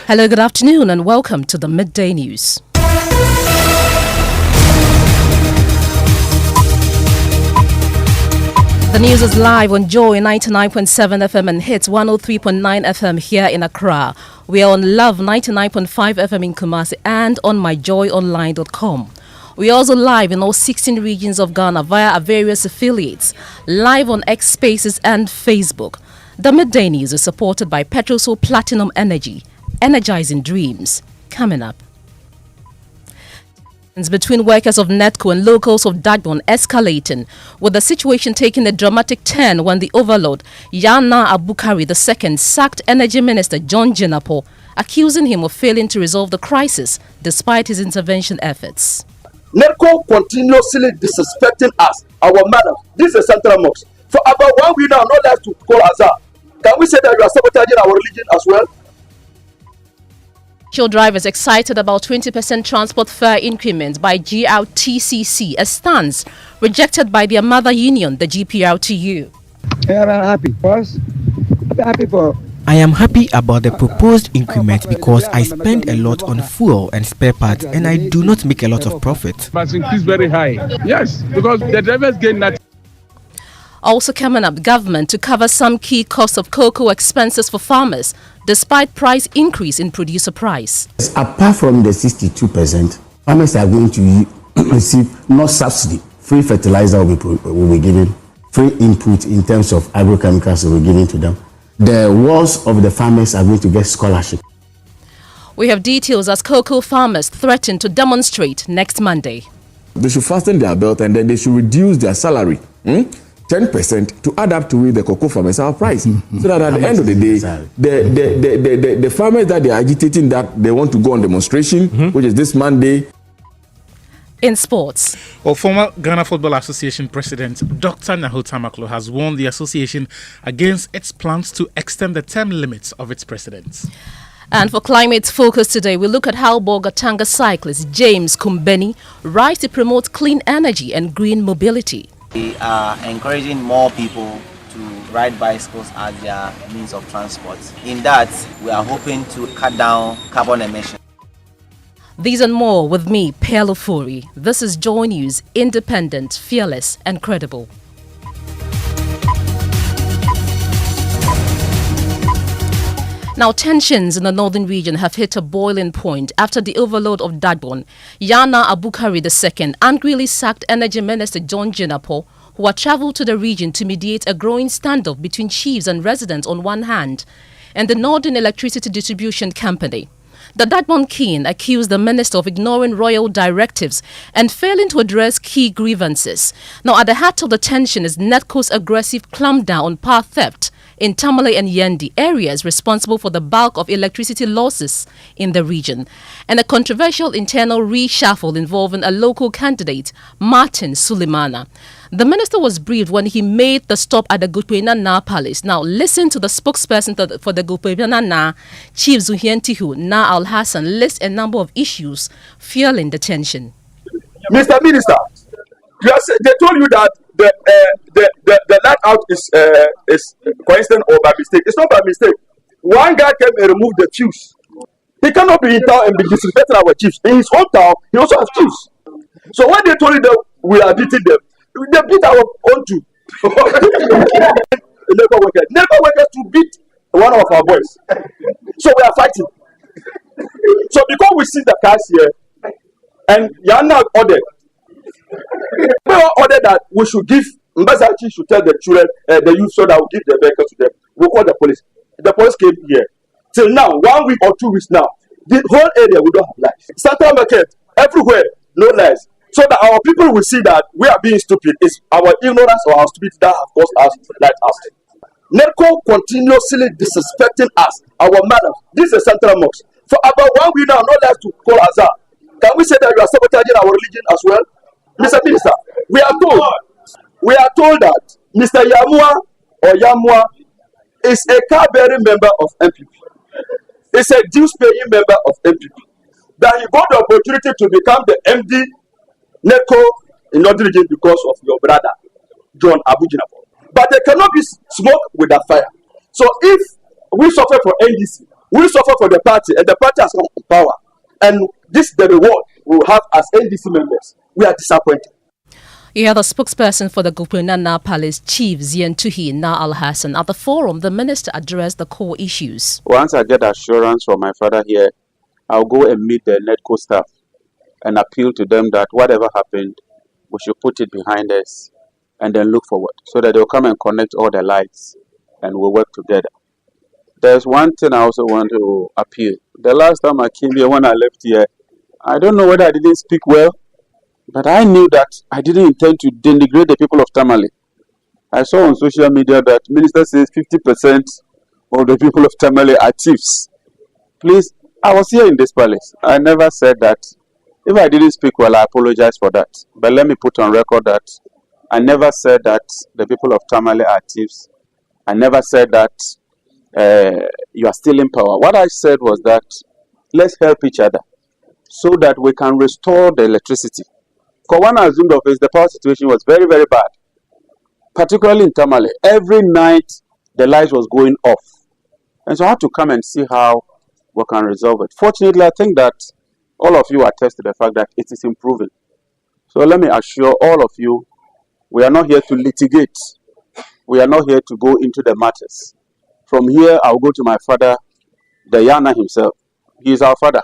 Hello, good afternoon, and welcome to the Midday News. The news is live on Joy 99.7 FM and Hits 103.9 FM here in Accra. We are on Love 99.5 FM in Kumasi and on myjoyonline.com. We are also live in all 16 regions of Ghana via our various affiliates, live on X Spaces and Facebook. The Midday News is supported by Petrosol Platinum Energy, energizing dreams. Coming up. Between workers of NETCO and locals of Dagbon escalating, with the situation taking a dramatic turn when the overlord Yana Abukari II sacked Energy Minister John Jinapo, accusing him of failing to resolve the crisis despite his intervention efforts. NETCO continuously disrespecting us, our madam. This is a central mosque. For about 1 week now, not left to call Azar. Can we say that you are sabotaging our religion as well? Drivers excited about 20% transport fare increment by GRTCC, a stance rejected by their mother union, the GPRTU. I am happy about the proposed increment because I spend a lot on fuel and spare parts and I do not make a lot of profit. Must increase very high. Yes, because the drivers gain that. Also coming up, government to cover some key costs of cocoa expenses for farmers despite price increase in producer price. Apart from the 62%, farmers are going to receive no subsidy. Free fertilizer will be given, free input in terms of agrochemicals will be given to them. The wards of the farmers are going to get scholarship. We have details as cocoa farmers threaten to demonstrate next Monday. They should fasten their belt and then they should reduce their salary. 10% to add up to the cocoa farmers our price. So that at the end of the day, the farmers that they are agitating that they want to go on demonstration, which is this Monday. In sports. Well, former Ghana Football Association President Dr. Nahul Tamaklo has warned the association against its plans to extend the term limits of its presidents. And for Climate Focus today, we look at how Bogatanga cyclist James Kumbeni rise to promote clean energy and green mobility. We are encouraging more people to ride bicycles as their means of transport. In that, we are hoping to cut down carbon emissions. These and more with me, Ofori. This is Joy News, independent, fearless and credible. Now, tensions in the northern region have hit a boiling point after the overlord of Dagbon, Yana Abukari II, angrily sacked Energy Minister John Jinapo, who had travelled to the region to mediate a growing standoff between chiefs and residents on one hand, and the Northern Electricity Distribution Company. The Dagbon king accused the minister of ignoring royal directives and failing to address key grievances. Now, at the heart of the tension is NETCO's aggressive clampdown on power theft in Tamale and Yendi, areas responsible for the bulk of electricity losses in the region, and a controversial internal reshuffle involving a local candidate, Martin Sulemana. The minister was briefed when he made the stop at the Gupena Na Palace. Now, listen to the spokesperson for the Gupena Na, Chief Zuhientihu Na Al Hassan, list a number of issues fueling the tension. Mr. Minister, they told you that the night out is coincident or by mistake. It's not by mistake. One guy came and removed the fuse. He cannot be in town and be disrespecting our chiefs. In his hometown, he also has chiefs. So when they told you that we are beating them, they beat our own too. Never workers to beat one of our boys. So we are fighting. So because we see the cars here, and Yana ordered that we should give Mbazachi should tell the children, the youth, so that we'll give the vehicle to them. We'll call the police. The police came here. Till now, 1 week or 2 weeks now, the whole area we don't have lights. Central market, everywhere, no lights. So that our people will see that we are being stupid. It's our ignorance or our stupidity that have caused us like us. NETCO continuously disrespecting us, our madam. This is a central mosque. For about 1 week now, not left to call Azar. Can we say that you are sabotaging our religion as well? Mr. Minister, we are told that Mr. Yamua is a card-bearing member of MPP. It's a dues-paying member of MPP. That he got the opportunity to become the MD NETCO in Northern Region because of your brother, John Abujinapo. But there cannot be smoke without fire. So if we suffer for NDC, We suffer for the party, and the party has come to power. And this is the reward we will have as NDC members. We are disappointed. Yeah, the spokesperson for the Gupinana Palace, Chief Zientuhi Na Al Hassan, at the forum, the minister addressed the core issues. Once I get assurance from my father here, I'll go and meet the NEDCO staff and appeal to them that whatever happened, we should put it behind us and then look forward so that they'll come and connect all the lights and we'll work together. There's one thing I also want to appeal. The last time I came here, when I left here, I don't know whether I didn't speak well, but I knew that I didn't intend to denigrate the people of Tamale. I saw on social media that minister says 50% of the people of Tamale are chiefs. Please, I was here in this palace. I never said that. If I didn't speak well, I apologize for that. But let me put on record that I never said that the people of Tamale are chiefs. I never said that you are still in power. What I said was that let's help each other so that we can restore the electricity. Because when I assumed office, the power situation was very, very bad, particularly in Tamale. Every night, the lights was going off. And so I had to come and see how we can resolve it. Fortunately, I think that all of you attest to the fact that it is improving. So let me assure all of you, we are not here to litigate. We are not here to go into the matters. From here, I'll go to my father, the Yana himself. He is our father.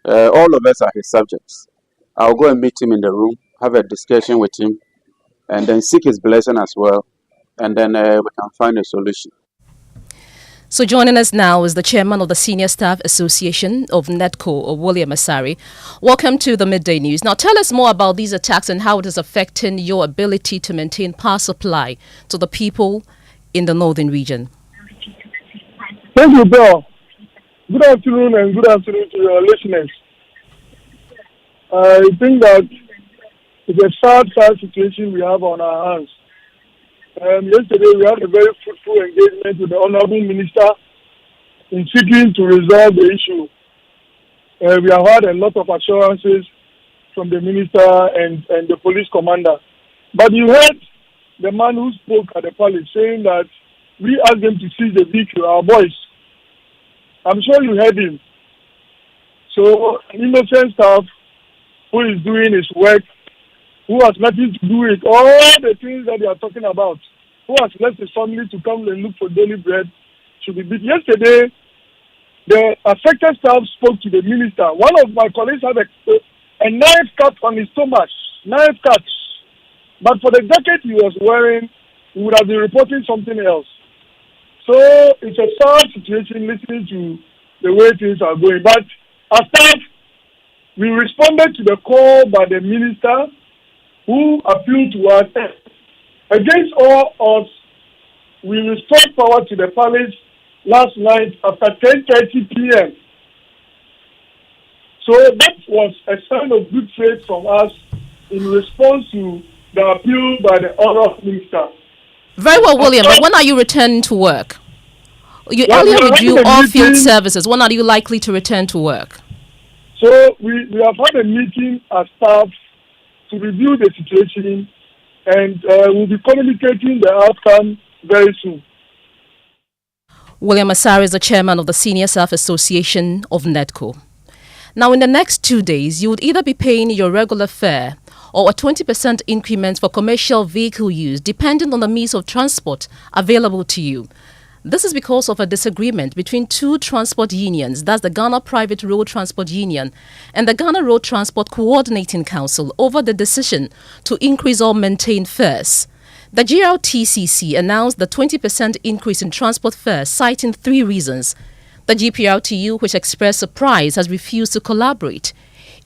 All of us are his subjects. I'll go and meet him in the room, have a discussion with him, and then seek his blessing as well. And then we can find a solution. So joining us now is the chairman of the Senior Staff Association of NEDCO, William Asari. Welcome to the Midday News. Now tell us more about these attacks and how it is affecting your ability to maintain power supply to the people in the northern region. Thank you, Bill. Good afternoon and good afternoon to your listeners. I think that it's a sad situation we have on our hands. Yesterday we had a very fruitful engagement with the Honorable Minister in seeking to resolve the issue. We have had a lot of assurances from the Minister and the police commander. But you heard the man who spoke at the palace saying that we asked them to seize the vehicle, our boys. I'm sure you heard him. So an innocent staff who is doing his work, who has nothing to do with all the things that they are talking about, who has left his family to come and look for daily bread, should be beat. Yesterday, the affected staff spoke to the minister. One of my colleagues had a knife cut on his stomach, knife cut. But for the jacket he was wearing, he would have been reporting something else. So it's a sad situation listening to the way things are going. But as staff, we responded to the call by the minister who appealed to us. Against all odds, we restored power to the palace last night after 10:30 p.m. So that was a sign of good faith from us in response to the appeal by the honourable minister. Very well, William, but when are you returning to work? You earlier withdrew all field services. When are you likely to return to work? So we have had a meeting as staff to review the situation, and we'll be communicating the outcome very soon. William Asari is the chairman of the Senior Staff Association of NEDCO. Now, in the next 2 days, you would either be paying your regular fare or a 20% increment for commercial vehicle use, depending on the means of transport available to you. This is because of a disagreement between two transport unions, that's the Ghana Private Road Transport Union and the Ghana Road Transport Coordinating Council, over the decision to increase or maintain fares. The GRTCC announced the 20% increase in transport fares, citing 3 reasons. The GPRTU, which expressed surprise, has refused to collaborate.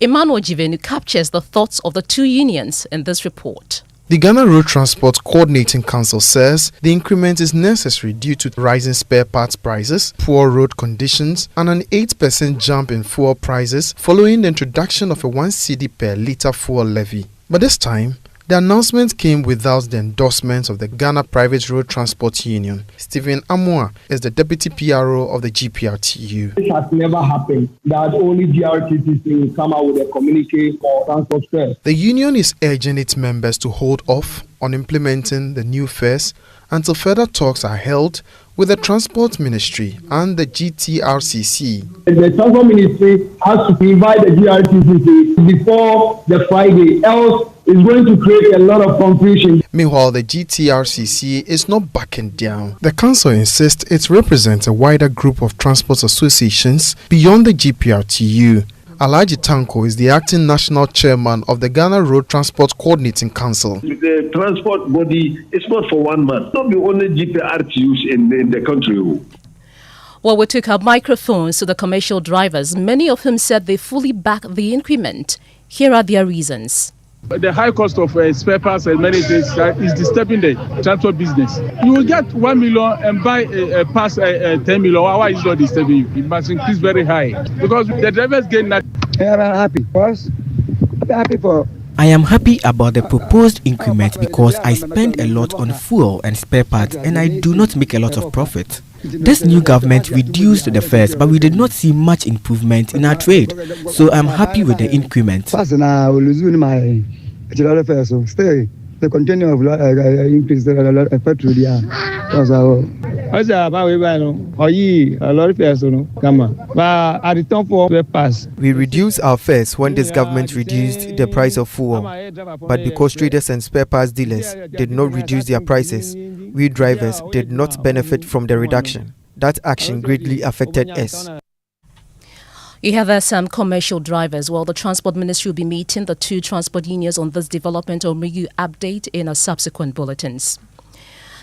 Emmanuel Jivenu captures the thoughts of the 2 unions in this report. The Ghana Road Transport Coordinating Council says the increment is necessary due to rising spare parts prices, poor road conditions, and an 8% jump in fuel prices following the introduction of a 1 cedi per litre fuel levy. But this time, the announcement came without the endorsement of the Ghana Private Road Transport Union. Stephen Amua is the deputy PRO of the GPRTU. It has never happened that only GRTCC will come out with a communique for transport fares. The union is urging its members to hold off on implementing the new fares until further talks are held with the Transport Ministry and the GTRCC. The Transport Ministry has to invite the GRTCC before the Friday, else it's going to create a lot of confusion. Meanwhile, the GTRCC is not backing down. The council insists it represents a wider group of transport associations beyond the GPRTU. Alhaji Tanko is the acting national chairman of the Ghana Road Transport Coordinating Council. The transport body is not for one man, not the only GPRTUs in the country. Well, we took our microphones to the commercial drivers, many of whom said they fully back the increment. Here are their reasons. The high cost of spare parts and many things is disturbing the transport business. You will get 1 million and buy a pass 10 million. Why is it not disturbing you? It must increase very high because the drivers gain that. I'm happy. First, I am happy about the proposed increment because I spend a lot on fuel and spare parts and I do not make a lot of profit. This new government reduced the fares, but we did not see much improvement in our trade. So I'm happy with the increment. The continue of increase the petrol. We reduced our fares when this government reduced the price of fuel, but because traders and spare parts dealers did not reduce their prices, we drivers did not benefit from the reduction. That action greatly affected us. You have some commercial drivers. Well, the Transport Ministry will be meeting the two transport unions on this development. Or may you update in our subsequent bulletins.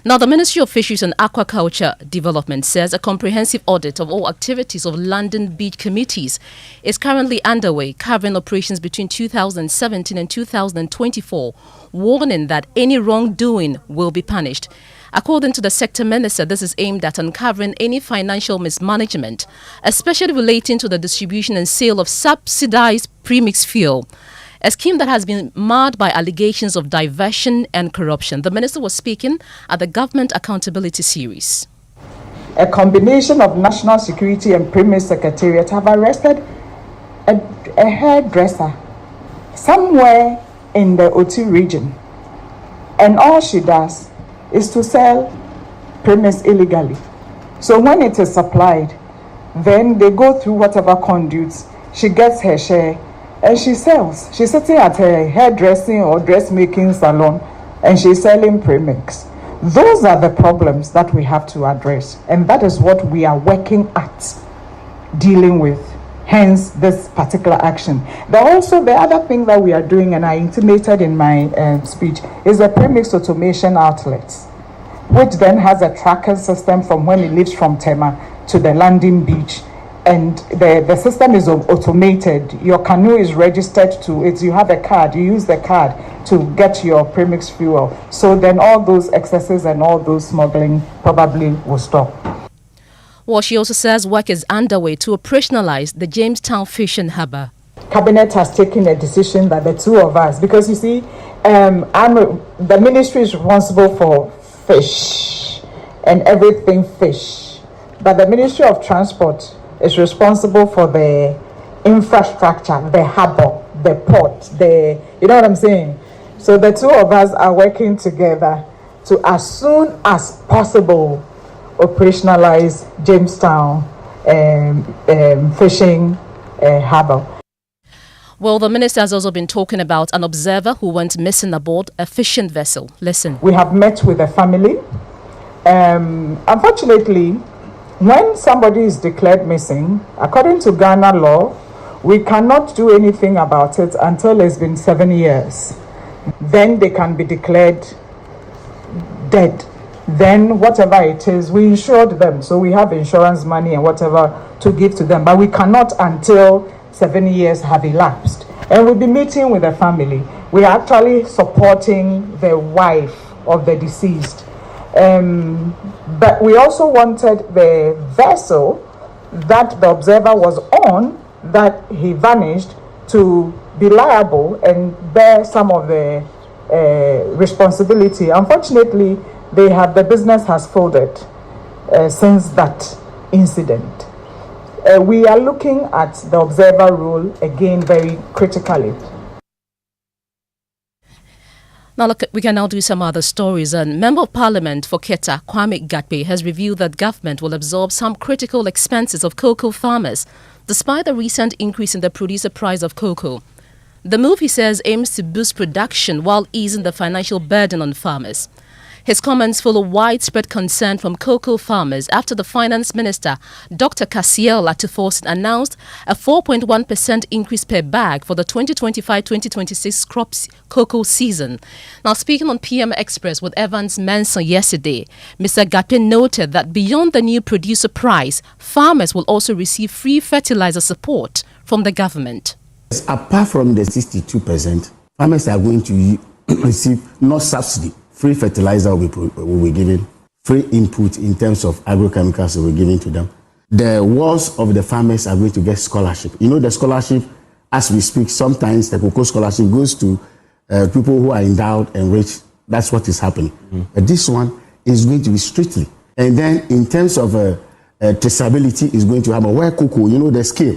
Now, the Ministry of Fisheries and Aquaculture Development says a comprehensive audit of all activities of London beach committees is currently underway, covering operations between 2017 and 2024, warning that any wrongdoing will be punished. According to the sector minister, this is aimed at uncovering any financial mismanagement, especially relating to the distribution and sale of subsidized premix fuel, a scheme that has been marred by allegations of diversion and corruption. The minister was speaking at the Government Accountability Series. A combination of National Security and Premix Secretariat have arrested a hairdresser somewhere in the Oti region, and all she does is to sell premix illegally. So when it is supplied, then they go through whatever conduits, she gets her share and she sells. She's sitting at her hairdressing or dressmaking salon and she's selling premix. Those are the problems that we have to address, and that is what we are working at dealing with, hence this particular action. But also the other thing that we are doing, and I intimated in my speech, is a premix automation outlets, which then has a tracking system from when it leaves from Tema to the landing beach. And the system is automated. Your canoe is registered to it. You have a card. You use the card to get your premix fuel. So then all those excesses and all those smuggling probably will stop. Well, she also says work is underway to operationalize the Jamestown Fishing Harbour. Cabinet has taken a decision that the two of us, because you see, the ministry is responsible for fish and everything fish, but the Ministry of Transport is responsible for the infrastructure, the harbour, the port, you know what I'm saying? So the two of us are working together to, as soon as possible, operationalize Jamestown fishing harbour. Well, the minister has also been talking about an observer who went missing aboard a fishing vessel. Listen. We have met with the family. Unfortunately, when somebody is declared missing, according to Ghana law, we cannot do anything about it until it's been 7 years. Then they can be declared dead. Then whatever it is, we insured them. So we have insurance money and whatever to give to them. But we cannot until 7 years have elapsed. And we'll be meeting with the family. We are actually supporting the wife of the deceased. But we also wanted the vessel that the observer was on, that he vanished, to be liable and bear some of the responsibility. Unfortunately, the business has folded since that incident. We are looking at the observer role again very critically. Now, look, we can now do some other stories. And Member of Parliament for Keta, Kwame Gatbe, has revealed that government will absorb some critical expenses of cocoa farmers, despite the recent increase in the producer price of cocoa. The move, he says, aims to boost production while easing the financial burden on farmers. His comments follow widespread concern from cocoa farmers after the Finance Minister, Dr. Kasiel Atuforsen, announced a 4.1% increase per bag for the 2025-2026 crops cocoa season. Now, speaking on PM Express with Evans Manson yesterday, Mr. Gatpe noted that beyond the new producer price, farmers will also receive free fertilizer support from the government. Apart from the 62%, farmers are going to receive no subsidy. Free fertilizer will be given, free input in terms of agrochemicals will be given to them. The wards of the farmers are going to get scholarship. You know, the scholarship, as we speak, sometimes the cocoa scholarship goes to people who are endowed and rich. That's what is happening. But this one is going to be strictly. And then in terms of traceability is going to happen. Where cocoa, you know, the scale,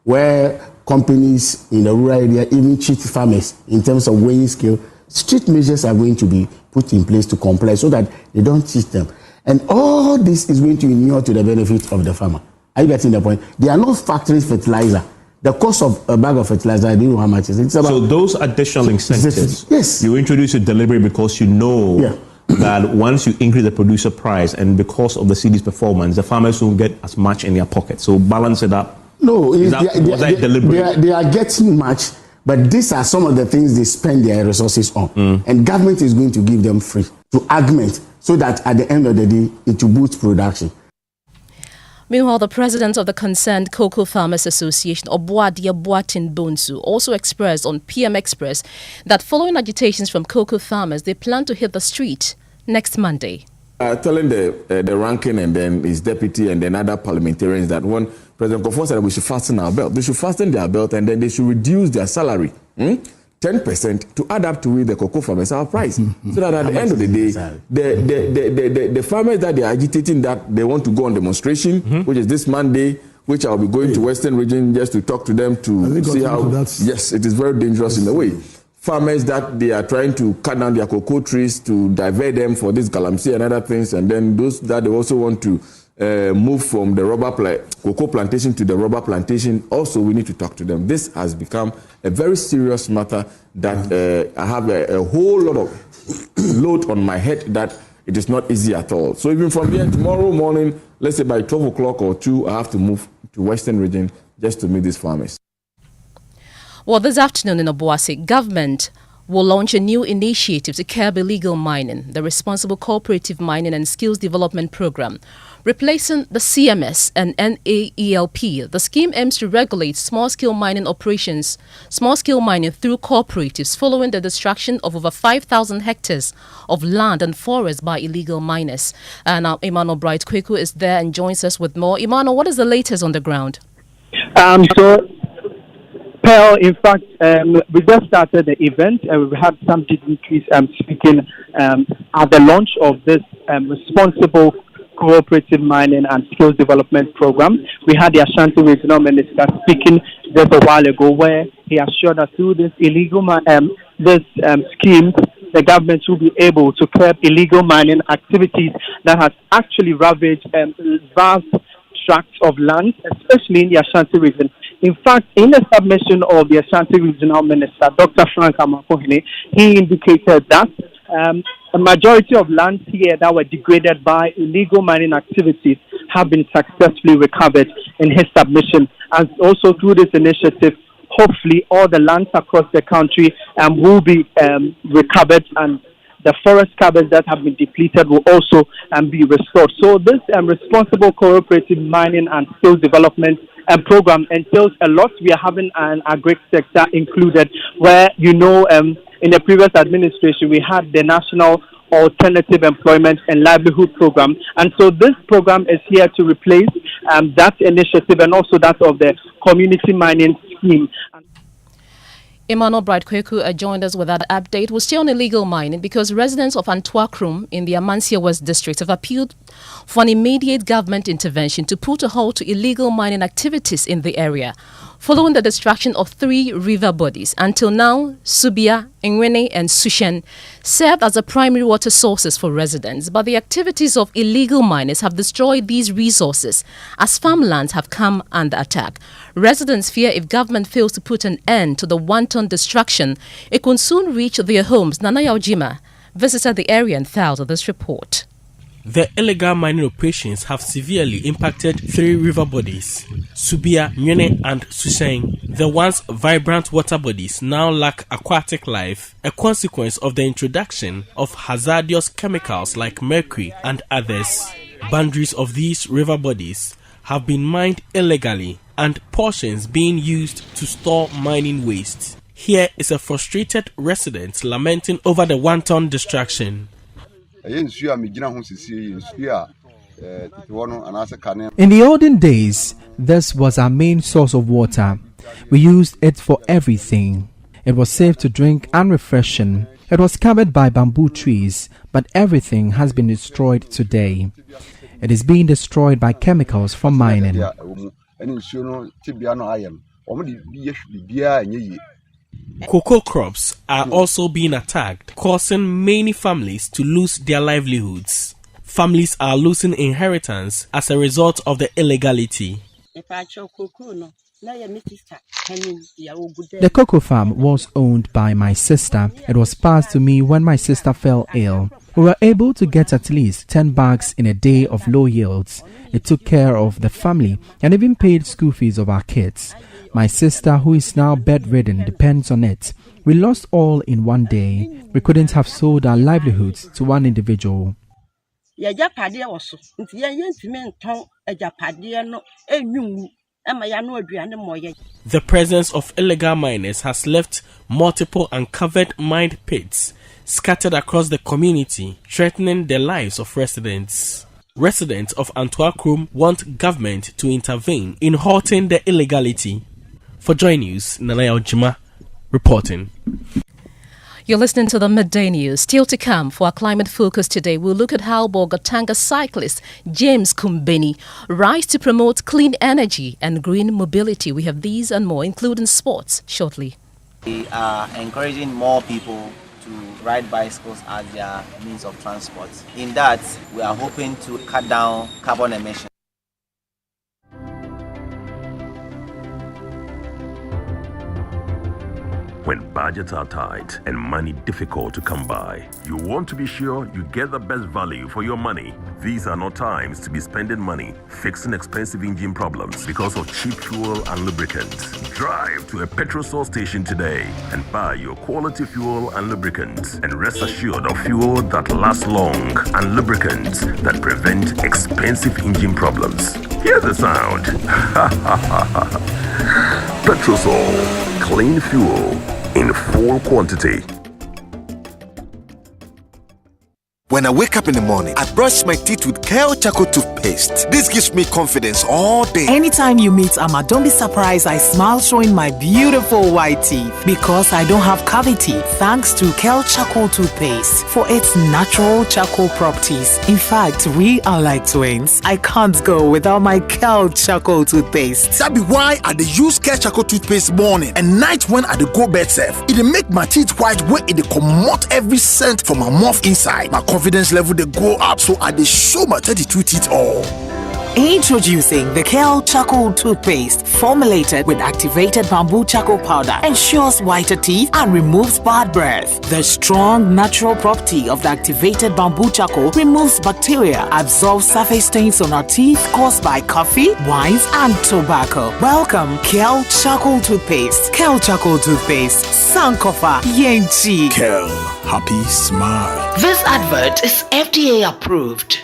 where companies in the rural area even cheat farmers in terms of weighing scale, strict measures are going to be put in place to comply so that they don't cheat them. And all this is going to inure to the benefit of the farmer. Are you getting the point? There are no factory fertilizer. The cost of a bag of fertilizer, I don't know how much it is. So those additional incentives, yes, you introduce it deliberately because you know that once you increase the producer price and because of the CD's performance, the farmers won't get as much in their pocket. So balance it up. No, was that deliberate? They are getting much. But these are some of the things they spend their resources on. And government is going to give them free to augment so that at the end of the day, it will boost production. Meanwhile, the president of the concerned Cocoa Farmers Association, Obuadia Boatin Bonsu, also expressed on PM Express that following agitations from cocoa farmers, they plan to hit the street next Monday. Telling the ranking and then his deputy and then other parliamentarians that when President Ofori said that we should fasten our belt, they should fasten their belt and then they should reduce their salary 10% to add up to the cocoa farmers our price. So that at the end of the day, the farmers that they are agitating that they want to go on demonstration, which is this Monday, which I'll be going to Western Region just to talk to them to see how. Yes, it is very dangerous in a way. Farmers that they are trying to cut down their cocoa trees to divert them for this galamsey and other things, and then those that they also want to move from the cocoa plantation to the rubber plantation, also we need to talk to them. This has become a very serious matter that I have a whole lot of load on my head that it is not easy at all. So even from here tomorrow morning, let's say by 12 o'clock or 2, I have to move to Western Region just to meet these farmers. Well, this afternoon in Obuasi, government will launch a new initiative to curb illegal mining, the Responsible Cooperative Mining and Skills Development Program. Replacing the CMS and NAELP, the scheme aims to regulate small-scale mining operations, small-scale mining through cooperatives following the destruction of over 5,000 hectares of land and forest by illegal miners. And now Emmanuel Bright Kweku is there and joins us with more. Emmanuel, what is the latest on the ground? In fact, we just started the event and we had some dignitaries speaking at the launch of this Responsible Cooperative Mining and Skills Development Program. We had the Ashanti Regional Minister speaking just a while ago, where he assured that through this illegal scheme, the government will be able to curb illegal mining activities that has actually ravaged vast tracts of land, especially in the Ashanti region. In fact, in the submission of the Ashanti Regional Minister, Dr. Frank Amakohene, he indicated that a majority of lands here that were degraded by illegal mining activities have been successfully recovered in his submission. And also through this initiative, hopefully all the lands across the country will be recovered, and the forest covers that have been depleted will also be restored. So this Responsible Cooperative Mining and Skills Development program entails a lot. We are having an agri sector included, where, in the previous administration, we had the National Alternative Employment and Livelihood Program. And so this program is here to replace that initiative and also that of the Community Mining Scheme. Emmanuel Bright Kweku joined us with that update. We're still on illegal mining because residents of Antwakrum in the Amansia West district have appealed for an immediate government intervention to put a halt to illegal mining activities in the area, following the destruction of 3 river bodies. Until now, Subia, Nwene and Sushen served as the primary water sources for residents, but the activities of illegal miners have destroyed these resources as farmlands have come under attack. Residents fear if government fails to put an end to the wanton destruction, it could soon reach their homes. Nana Yaojima visited the area and filed this report. The illegal mining operations have severely impacted 3 river bodies, Subia, Nwene and Sushen. The once vibrant water bodies now lack aquatic life, a consequence of the introduction of hazardous chemicals like mercury and others. Boundaries of these river bodies have been mined illegally and portions being used to store mining waste. Here is a frustrated resident lamenting over the wanton destruction. In the olden days, this was our main source of water. We used it for everything. It was safe to drink and refreshing. It was covered by bamboo trees, but everything has been destroyed today. It is being destroyed by chemicals from mining. Cocoa crops are also being attacked, causing many families to lose their livelihoods. Families are losing inheritance as a result of the illegality. The cocoa farm was owned by my sister. It was passed to me when my sister fell ill. We were able to get at least 10 bags in a day of low yields. It took care of the family and even paid school fees of our kids. My sister, who is now bedridden, depends on it. We lost all in one day. We couldn't have sold our livelihoods to one individual. The presence of illegal miners has left multiple uncovered mined pits scattered across the community, threatening the lives of residents. Residents of Antwerp want government to intervene in halting the illegality. For Joy News, Nana Yaojima reporting. You're listening to the Midday News. Still to come for our climate focus today, we'll look at how Bolgatanga cyclist James Kumbeni rise to promote clean energy and green mobility. We have these and more, including sports, shortly. We are encouraging more people to ride bicycles as their means of transport. In that, we are hoping to cut down carbon emissions. When budgets are tight and money difficult to come by, you want to be sure you get the best value for your money. These are not times to be spending money fixing expensive engine problems because of cheap fuel and lubricants. Drive to a petrol source station today and buy your quality fuel and lubricants, and rest assured of fuel that lasts long and lubricants that prevent expensive engine problems. Hear the sound. Petrosol, clean fuel in full quantity. When I wake up in the morning, I brush my teeth with Kale Charcoal toothpaste. This gives me confidence all day. Anytime you meet Amma, don't be surprised I smile showing my beautiful white teeth because I don't have cavity thanks to Kale Charcoal toothpaste for its natural charcoal properties. In fact, we are like twins. I can't go without my Kale Charcoal toothpaste. That be why I dey use Kale Charcoal toothpaste morning and night when I dey go bed safe. It dey make my teeth white when it dey comot every scent from my mouth inside. My confidence level they go up, so I dey show my 32 teeth all. Introducing the Kale Charcoal toothpaste, formulated with activated bamboo charcoal powder, ensures whiter teeth and removes bad breath. The strong natural property of the activated bamboo charcoal removes bacteria, absorbs surface stains on our teeth caused by coffee, wines, and tobacco. Welcome, Kale Charcoal toothpaste. Kale Charcoal toothpaste, Sankofa Yenchi. Kale, happy smile. This advert is FDA approved.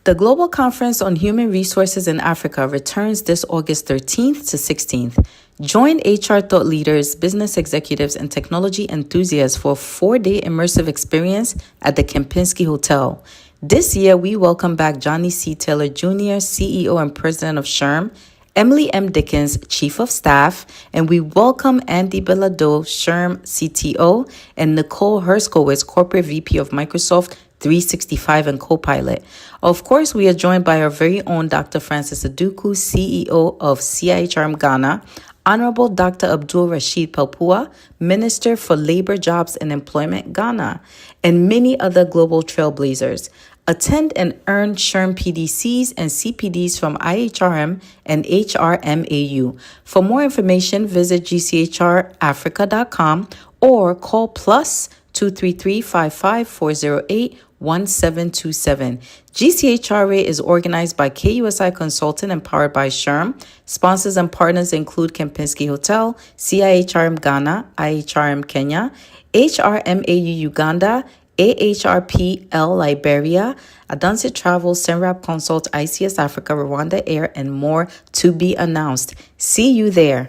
The Global Conference on Human Resources in Africa returns this August 13th to 16th. Join HR thought leaders, business executives, and technology enthusiasts for a 4-day immersive experience at the Kempinski Hotel. This year, we welcome back Johnny C. Taylor Jr., CEO and President of SHRM, Emily M. Dickens, Chief of Staff, and we welcome Andy Belado, SHRM CTO, and Nicole Herskowitz, Corporate VP of Microsoft 365 and Copilot. Of course, we are joined by our very own Dr. Francis Aduku, CEO of CIHRM Ghana, Honorable Dr. Abdul Rashid Palpua, Minister for Labor, Jobs and Employment, Ghana, and many other global trailblazers. Attend and earn SHRM PDCs and CPDs from IHRM and HRMAU. For more information, visit gchrafrica.com or call plus 233-55408-1727. GCHRA is organized by KUSI Consultant and powered by SHRM. Sponsors and partners include Kempinski Hotel, CIHRM Ghana, IHRM Kenya, HRMAU Uganda, AHRPL Liberia, Adansi Travel, Senrap Consult, ICS Africa, Rwanda Air, and more to be announced. See you there.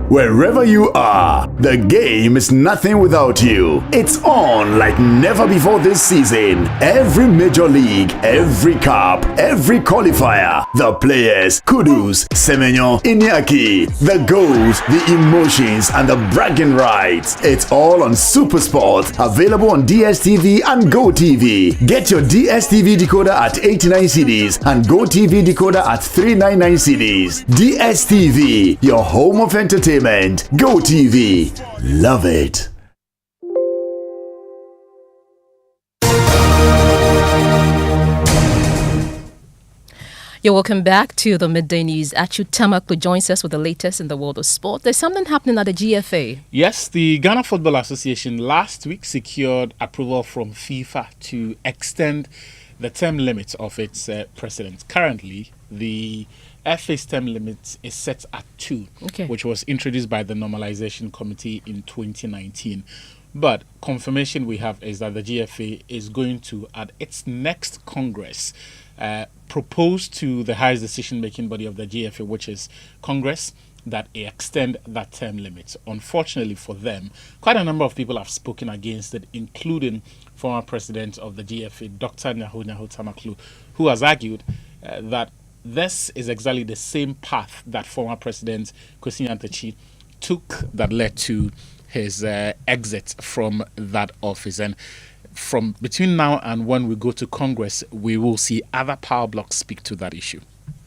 Wherever you are, the game is nothing without you. It's on like never before this season. Every major league, every cup, every qualifier, the players, kudos, Semenyo, Iñaki, the goals, the emotions, and the bragging rights. It's all on SuperSport, available on DSTV and GoTV. Get your DSTV decoder at 89 cedis and GoTV decoder at 399 cedis. DSTV, your home of entertainment. Go TV. Love it. You're welcome back to the Midday News. Achu Tamaklu joins us with the latest in the world of sport. There's something happening at the GFA. Yes, the Ghana Football Association last week secured approval from FIFA to extend the term limit of its president. Currently, the FA's term limit is set at 2, which was introduced by the Normalization Committee in 2019. But confirmation we have is that the GFA is going to, at its next Congress, propose to the highest decision-making body of the GFA, which is Congress, that they extend that term limit. Unfortunately for them, quite a number of people have spoken against it, including former president of the GFA, Dr. Nyaho Tamaklu, who has argued that this is exactly the same path that former President Kwesi Nyantakyi took that led to his exit from that office. And from between now and when we go to Congress, we will see other power blocks speak to that issue.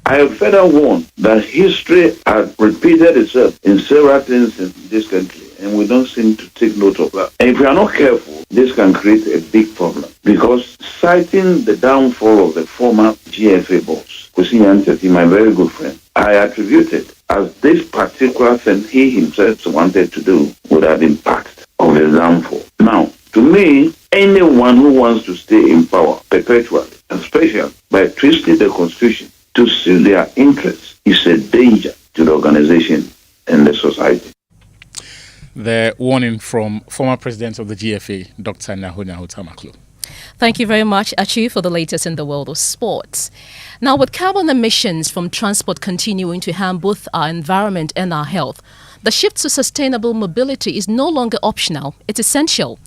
I have further warned that history has repeated itself in several things in this country, and we don't seem to take note of that. And if we are not careful, this can create a big problem, because citing the downfall of the former GFA boss, Kwesi Nyantakyi, my very good friend, I attributed as this particular thing he himself wanted to do would have been part of his downfall. Now, to me, anyone who wants to stay in power perpetually, especially by twisting the constitution to suit their interests, is a danger to the organization and the society. The warning from former president of the GFA, Dr. Nyaho Tamaklu. Thank you very much, Achi, for the latest in the world of sports. Now, with carbon emissions from transport continuing to harm both our environment and our health, the shift to sustainable mobility is no longer optional, it's essential.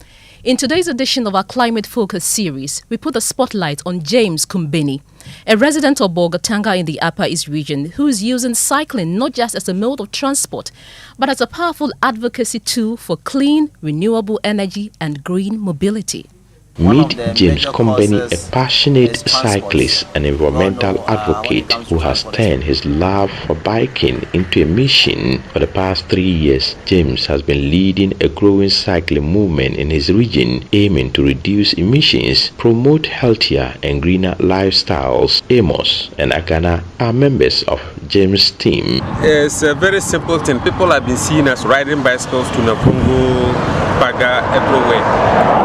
In today's edition of our Climate Focus series, we put the spotlight on James Kumbeni, a resident of Bolgatanga in the Upper East region who is using cycling not just as a mode of transport, but as a powerful advocacy tool for clean, renewable energy and green mobility. Meet James Kumbeni, a passionate cyclist and environmental advocate who has turned his love for biking into a mission. For the past 3 years, James has been leading a growing cycling movement in his region, aiming to reduce emissions, promote healthier and greener lifestyles. Amos and Agana are members of James' team. It's a very simple thing. People have been seeing us riding bicycles to Nakungu, Paga, everywhere.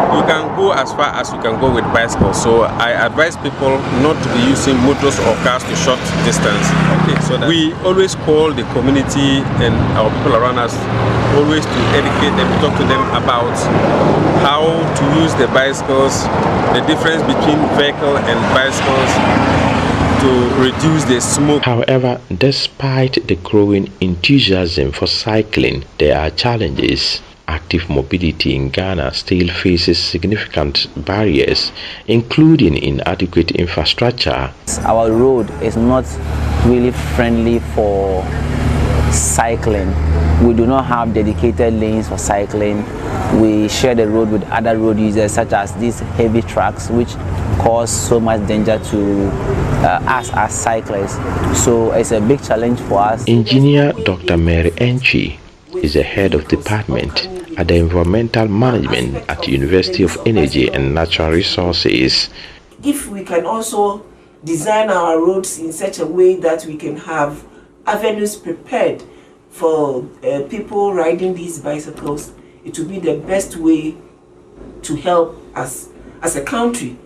You can go as far as you can go with bicycles. So I advise people not to be using motors or cars to short distance. Okay, so we always call the community and our people around us always to educate them, talk to them about how to use the bicycles, the difference between vehicle and bicycles, to reduce the smoke. However, despite the growing enthusiasm for cycling, there are challenges. Active mobility in Ghana still faces significant barriers, including inadequate infrastructure. Our road is not really friendly for cycling. We do not have dedicated lanes for cycling. We share the road with other road users, such as these heavy trucks, which cause so much danger to us as cyclists. So it's a big challenge for us. Engineer Dr. Mary Enchi is the head of department at the Environmental Management at the University of Energy and Natural Resources. If we can also design our roads in such a way that we can have avenues prepared for people riding these bicycles, it will be the best way to help us as a country.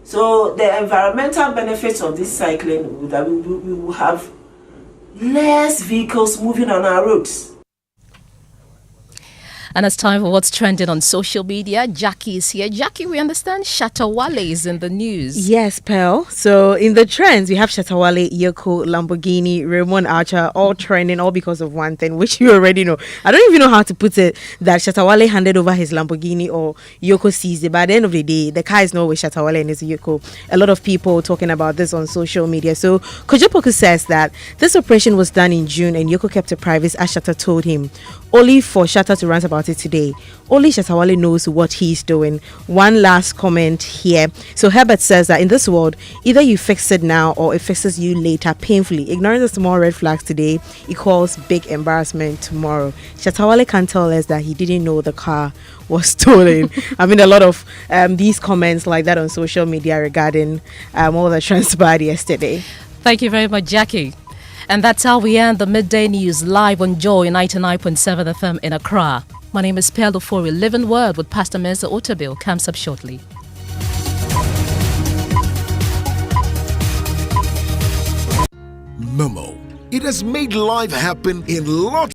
So the environmental benefits of this cycling, that we will have less vehicles moving on our roads. And it's time for what's trending on social media. Jackie is here. Jackie, we understand Shatta Wale is in the news. Yes, Pearl. So in the trends, we have Shatta Wale, Yoko, Lamborghini, Raymond Archer, all trending, all because of one thing, which you already know. I don't even know how to put it, that Shatta Wale handed over his Lamborghini or Yoko seized it. But at the end of the day, the car is not with Shatta Wale and it's Yoko. A lot of people talking about this on social media. So Kojopoku says that this operation was done in June and Yoko kept it private as Shatta told him. Only for Shatta to rant about it today. Only Shatta Wale knows what he's doing. One last comment here. So Herbert says that in this world, either you fix it now or it fixes you later painfully. Ignoring the small red flags today equals big embarrassment tomorrow. Shatta Wale can tell us that he didn't know the car was stolen. I mean, a lot of these comments like that on social media regarding all that transpired yesterday. Thank you very much, Jackie. And that's how we end the Midday News live on Joy 99.7 FM in Accra. My name is Pearl Ofori. Living Word with Pastor Mensa Otabil comes up shortly. Momo. It has made life happen in lots